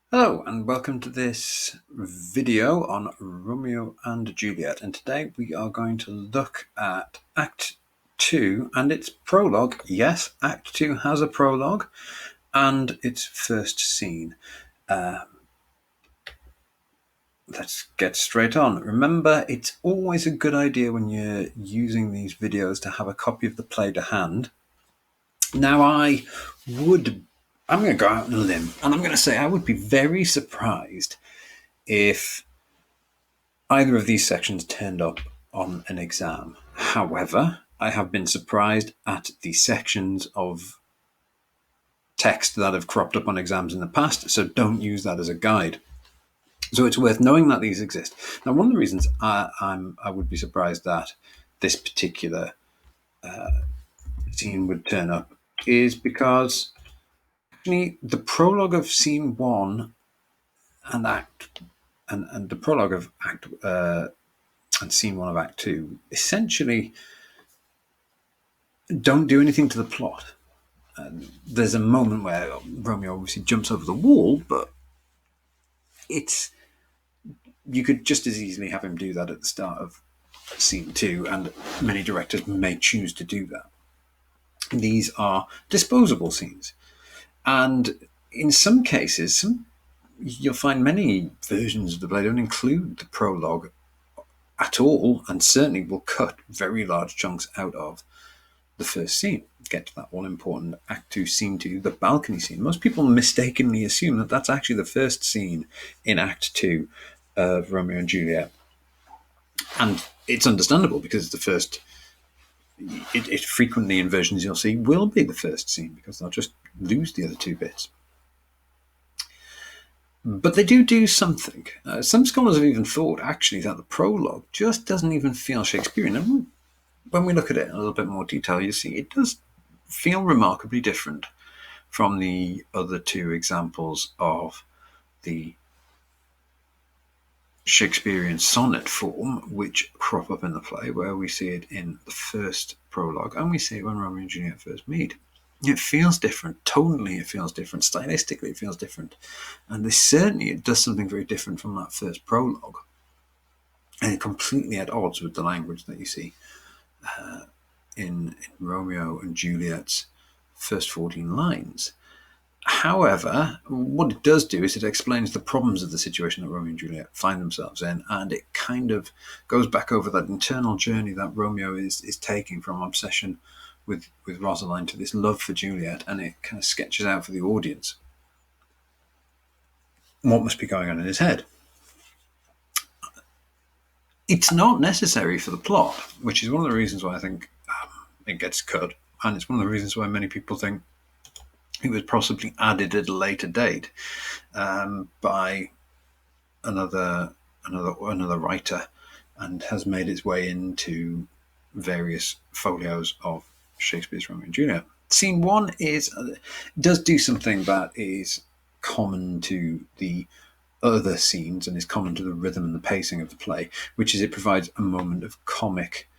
Hello and welcome to this video on Romeo and Juliet, and today we are going to look at Act 2 and its prologue. Yes, Act 2 has a prologue and its first scene. Let's get straight on. Remember, it's always a good idea when you're using these videos to have a copy of the play to hand. Now I'm going to go out on a limb and I'm going to say I would be very surprised if either of these sections turned up on an exam. However, I have been surprised at the sections of text that have cropped up on exams in the past, so don't use that as a guide. So it's worth knowing that these exist. Now, one of the reasons I would be surprised that this particular scene would turn up is because actually the prologue of scene one and act and the prologue of act and scene one of act two essentially don't do anything to the plot. There's a moment where Romeo obviously jumps over the wall, but it's you could just as easily have him do that at the start of scene two, and many directors may choose to do that. These are disposable scenes, and in some cases, you'll find many versions of the play don't include the prologue at all, and certainly will cut very large chunks out of the first scene. Get to that all important Act 2, Scene 2, the balcony scene. Most people mistakenly assume that that's actually the first scene in Act 2 of Romeo and Juliet. And it's understandable because the first, it frequently in versions you'll see will be the first scene because they'll just lose the other two bits. But they do something. Some scholars have even thought actually that the prologue just doesn't even feel Shakespearean. And when we look at it in a little bit more detail, you see it does feel remarkably different from the other two examples of the Shakespearean sonnet form, which crop up in the play, where we see it in the first prologue and we see it when Romeo and Juliet first meet. It feels different. Tonally, it feels different. Stylistically, it feels different. And it does something very different from that first prologue. And it completely at odds with the language that you see in Romeo and Juliet's first 14 lines. However, what it does do is it explains the problems of the situation that Romeo and Juliet find themselves in, and it kind of goes back over that internal journey that Romeo is taking from obsession with Rosaline to this love for Juliet, and it kind of sketches out for the audience what must be going on in his head. It's not necessary for the plot, which is one of the reasons why I think it gets cut, and it's one of the reasons why many people think it was possibly added at a later date by another writer, and has made its way into various folios of Shakespeare's Romeo and Juliet. Scene one does do something that is common to the other scenes and is common to the rhythm and the pacing of the play, which is it provides a moment of comic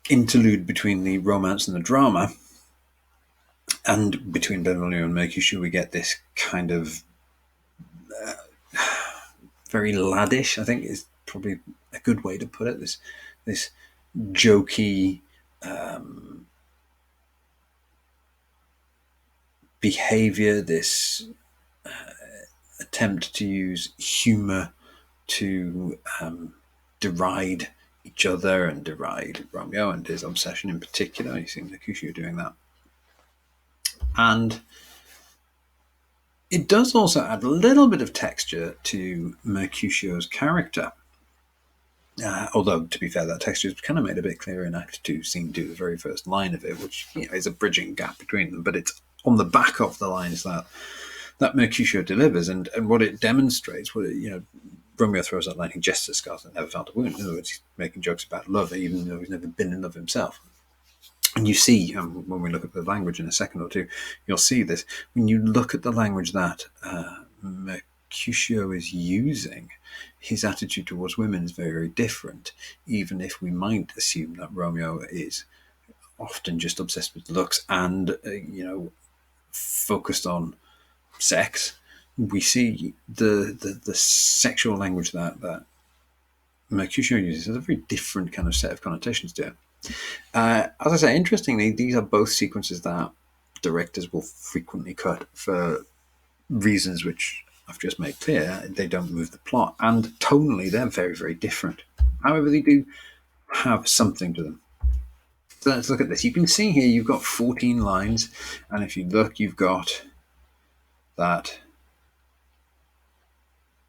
interlude between the romance and the drama. And between Benvolio and Mercutio, we get this kind of very laddish, I think is probably a good way to put it. This jokey behavior, this attempt to use humor to deride each other and deride Romeo and his obsession in particular. You see Mercutio doing that. And it does also add a little bit of texture to Mercutio's character. Although, to be fair, that texture is kind of made a bit clearer in Act 2, Scene 2, the very first line of it, which is a bridging gap between them. But it's on the back of the lines that Mercutio delivers, and what it demonstrates. Romeo throws that line, he jests at scars that never felt a wound. In other words, he's making jokes about love, even though he's never been in love himself. And you see, when we look at the language in a second or two, you'll see this. When you look at the language that Mercutio is using, his attitude towards women is very, very different, even if we might assume that Romeo is often just obsessed with looks and, focused on sex, we see the sexual language that Mercutio uses has a very different kind of set of connotations to it. As I say, interestingly, these are both sequences that directors will frequently cut for reasons which I've just made clear. They don't move the plot, and tonally, they're very, very different. However, they do have something to them. So let's look at this. You can see here you've got 14 lines, and if you look, you've got that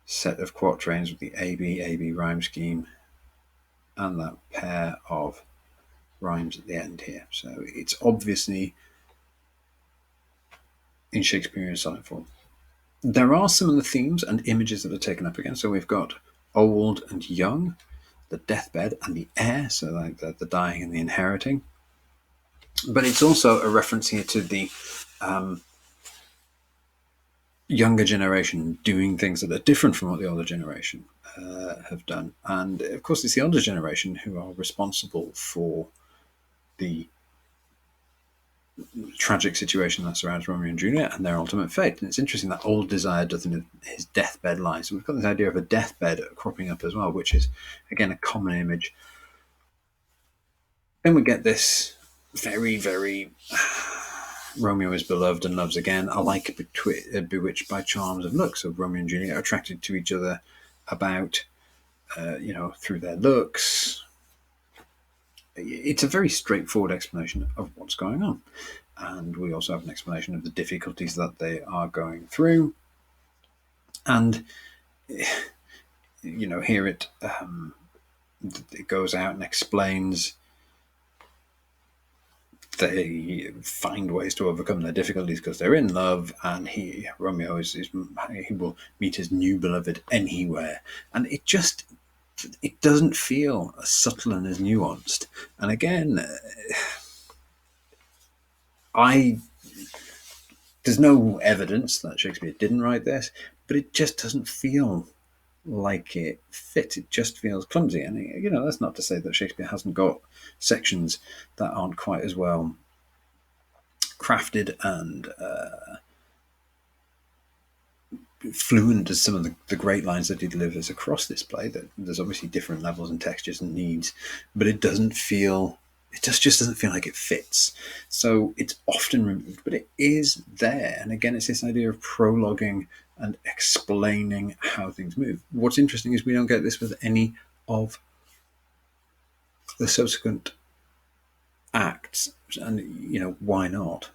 set of quatrains with the AB rhyme scheme and that pair of rhymes at the end here. So it's obviously in Shakespearean sonnet form. There are some of the themes and images that are taken up again. So we've got old and young, the deathbed and the heir, so like the dying and the inheriting. But it's also a reference here to the younger generation doing things that are different from what the older generation have done. And of course, it's the older generation who are responsible for the tragic situation that surrounds Romeo and Juliet and their ultimate fate. And it's interesting that old desire doesn't have his deathbed lie. So we've got this idea of a deathbed cropping up as well, which is, again, a common image. Then we get this very, very Romeo is beloved and loves again, alike bewitched by charms of looks. So Romeo and Juliet are attracted to each other about, through their looks. It's a very straightforward explanation of what's going on. And we also have an explanation of the difficulties that they are going through. And, here it goes out and explains they find ways to overcome their difficulties because they're in love, and Romeo he will meet his new beloved anywhere. And it doesn't feel as subtle and as nuanced. And again, there's no evidence that Shakespeare didn't write this, but it just doesn't feel like it fits. It just feels clumsy. And, that's not to say that Shakespeare hasn't got sections that aren't quite as well crafted and fluent as some of the great lines that he delivers across this play. That there's obviously different levels and textures and needs, but it just doesn't feel like it fits. So it's often removed, but it is there. And again, it's this idea of prologuing and explaining how things move. What's interesting is we don't get this with any of the subsequent acts. And, why not?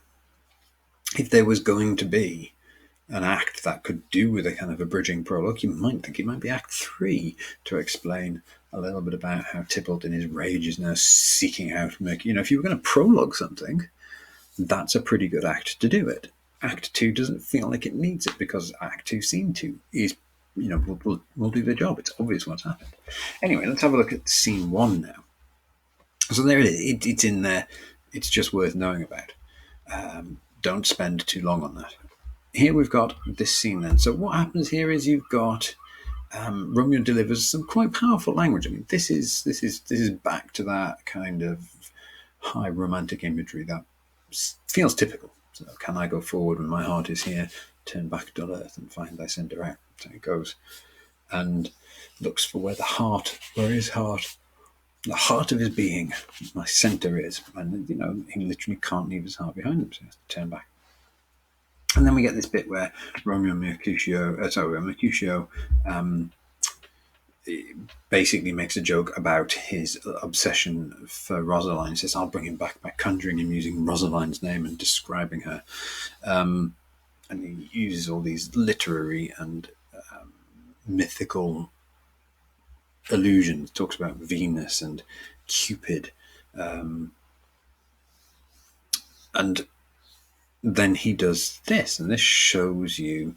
If there was going to be an act that could do with a kind of a bridging prologue, you might think it might be Act 3 to explain a little bit about how Tybalt in his rage is now seeking out Mercury. If you were going to prologue something, that's a pretty good act to do it. Act 2 doesn't feel like it needs it because Act 2, Scene 2 is, will do the job. It's obvious what's happened. Anyway, let's have a look at Scene 1 now. So there it is. It's in there. It's just worth knowing about. Don't spend too long on that. Here we've got this scene then. So what happens here is you've got Romeo delivers some quite powerful language. I mean, this is back to that kind of high romantic imagery that feels typical. So, can I go forward when my heart is here, turn back to earth and find thy cinder out? So it goes and looks for where his heart, the heart of his being, my center is. And, he literally can't leave his heart behind him, so he has to turn back. And then we get this bit where Mercutio basically makes a joke about his obsession for Rosaline. He says, I'll bring him back by conjuring him using Rosaline's name and describing her. And he uses all these literary and mythical allusions. Talks about Venus and Cupid. And then he does this, and this shows you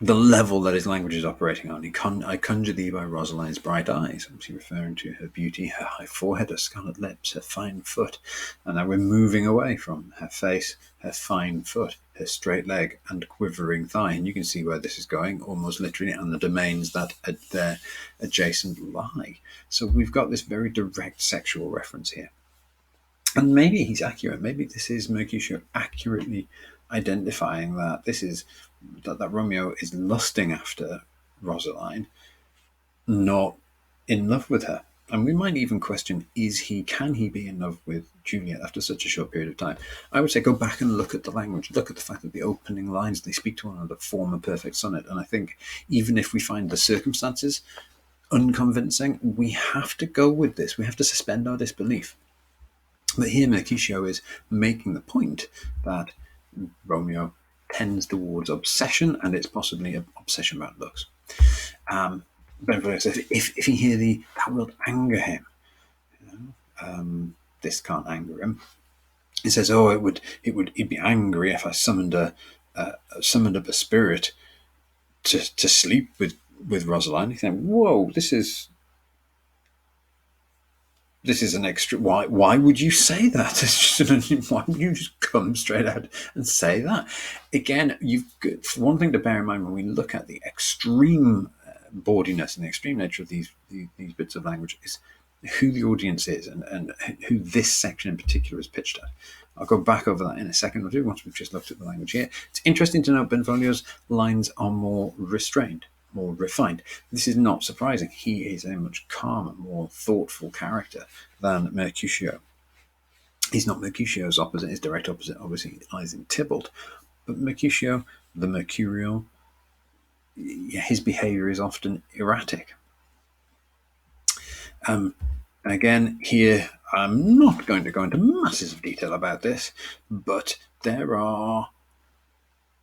the level that his language is operating on. I conjure thee by Rosaline's bright eyes, obviously referring to her beauty, her high forehead, her scarlet lips, her fine foot. And now we're moving away from her face, her fine foot, her straight leg, and quivering thigh. And you can see where this is going, almost literally, and the domains that their adjacent lie. So we've got this very direct sexual reference here. And maybe he's accurate. Maybe this is Mercutio accurately identifying that this is that Romeo is lusting after Rosaline, not in love with her. And we might even question: can he be in love with Juliet after such a short period of time? I would say go back and look at the language, look at the fact that the opening lines they speak to one another form a perfect sonnet. And I think even if we find the circumstances unconvincing, we have to go with this. We have to suspend our disbelief. But here Mercutio is making the point that Romeo tends towards obsession, and it's possibly an obsession about looks. Benvolio says, if he hear thee, that wilt anger him. This can't anger him. He says, "Oh, he'd be angry if I summoned up a spirit to sleep with Rosaline." He's saying, "Whoa, this is an extra. Why would you say that? Why would you just come straight out and say that?" Again, one thing to bear in mind when we look at the extreme bawdiness and the extreme nature of these bits of language is who the audience is and who this section in particular is pitched at. I'll go back over that in a second or two once we've just looked at the language here. It's interesting to note Benvolio's lines are more restrained, more refined. This is not surprising. He is a much calmer, more thoughtful character than Mercutio. He's not Mercutio's opposite. His direct opposite obviously lies in Tybalt. But Mercutio, the Mercurial, his behaviour is often erratic. Again, here I'm not going to go into masses of detail about this, but there are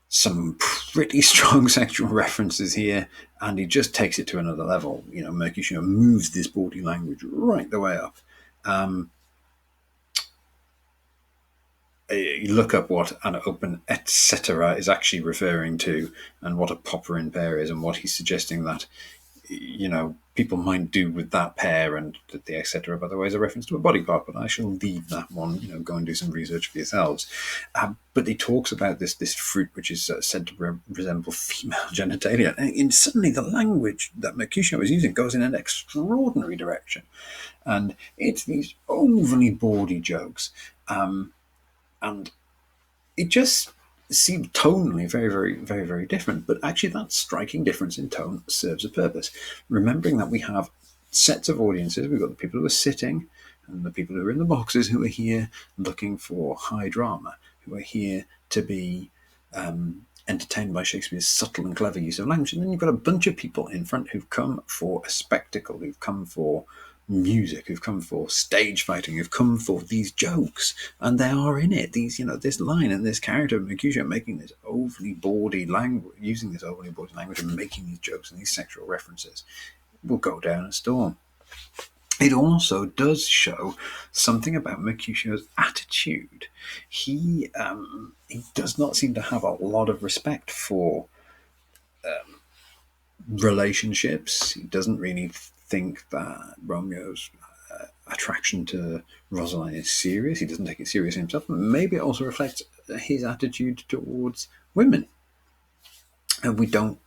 some pretty strong sexual references here, and he just takes it to another level. Mercutio moves this bawdy language right the way up. You look up what an open etc. is actually referring to, and what a popperin pair is, and what he's suggesting that people might do with that pair, and the etc. By the way, is a reference to a body part, but I shall leave that one. Go and do some research for yourselves. But he talks about this fruit which is said to resemble female genitalia, and suddenly the language that Mercutio is using goes in an extraordinary direction, and it's these overly bawdy jokes, and it just seemed tonally very, very, very, very different. But actually, that striking difference in tone serves a purpose. Remembering that we have sets of audiences, we've got the people who are sitting and the people who are in the boxes who are here looking for high drama, who are here to be entertained by Shakespeare's subtle and clever use of language. And then you've got a bunch of people in front who've come for a spectacle, who've come for music, who've come for stage fighting, who've come for these jokes, and they are in it. This line and this character of Mercutio making this overly bawdy language, using this overly bawdy language and making these jokes and these sexual references will go down a storm. It also does show something about Mercutio's attitude. He does not seem to have a lot of respect for relationships. He doesn't really think that Romeo's attraction to Rosaline is serious. He doesn't take it serious himself. Maybe it also reflects his attitude towards women. And we don't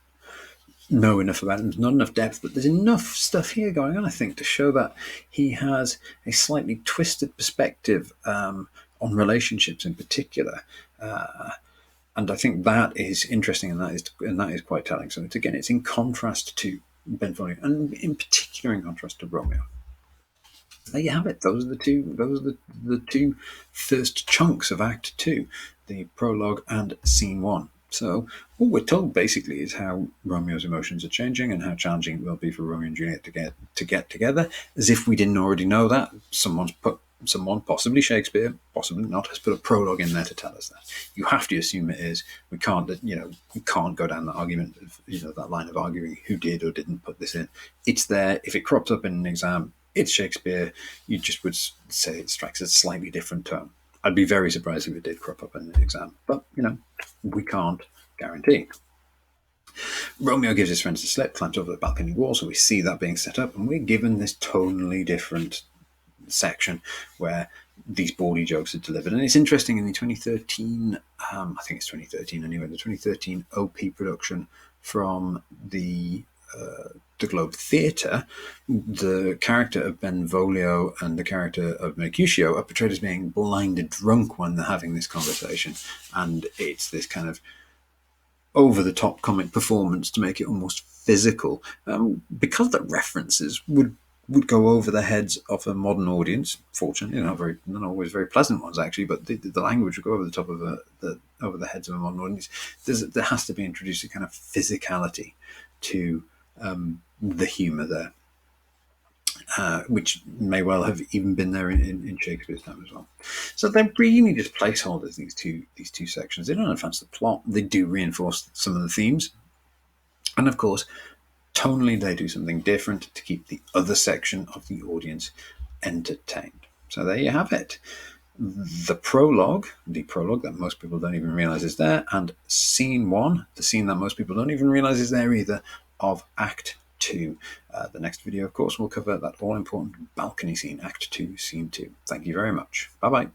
know enough about him. There's not enough depth, but there's enough stuff here going on, I think, to show that he has a slightly twisted perspective on relationships in particular. And I think that is interesting, and that is quite telling. So it's in contrast to Benvolio, and in particular in contrast to Romeo. There you have it. Those are the two first chunks of Act 2, the prologue and Scene 1. So what we're told basically is how Romeo's emotions are changing and how challenging it will be for Romeo and Juliet to get together. As if we didn't already know that, someone, possibly Shakespeare, possibly not, has put a prologue in there to tell us that. You have to assume it is. We can't go down that argument of, that line of arguing who did or didn't put this in. It's there. If it crops up in an exam, it's Shakespeare. You just would say it strikes a slightly different tone. I'd be very surprised if it did crop up in an exam, but we can't guarantee. Romeo gives his friends a slip, climbs over the balcony wall, so we see that being set up, and we're given this tonally different section where these bawdy jokes are delivered. And it's interesting, in the 2013, I think it's 2013 anyway, the 2013 OP production from the the Globe Theatre, the character of Benvolio and the character of Mercutio are portrayed as being blinded drunk when they're having this conversation. And it's this kind of over-the-top comic performance to make it almost physical, because the references would go over the heads of a modern audience. Fortunately, not always very pleasant ones actually, but the language would go over the top of over the heads of a modern audience. There has to be introduced a kind of physicality to the humour there, which may well have even been there in Shakespeare's time as well. So they're really just placeholders. These two sections. They don't advance the plot. They do reinforce some of the themes, and of course, tonally they do something different to keep the other section of the audience entertained. So there you have it. The prologue that most people don't even realize is there, and scene 1, the scene that most people don't even realize is there either, of Act 2. The next video, of course, will cover that all-important balcony scene, Act 2, Scene 2. Thank you very much. Bye-bye.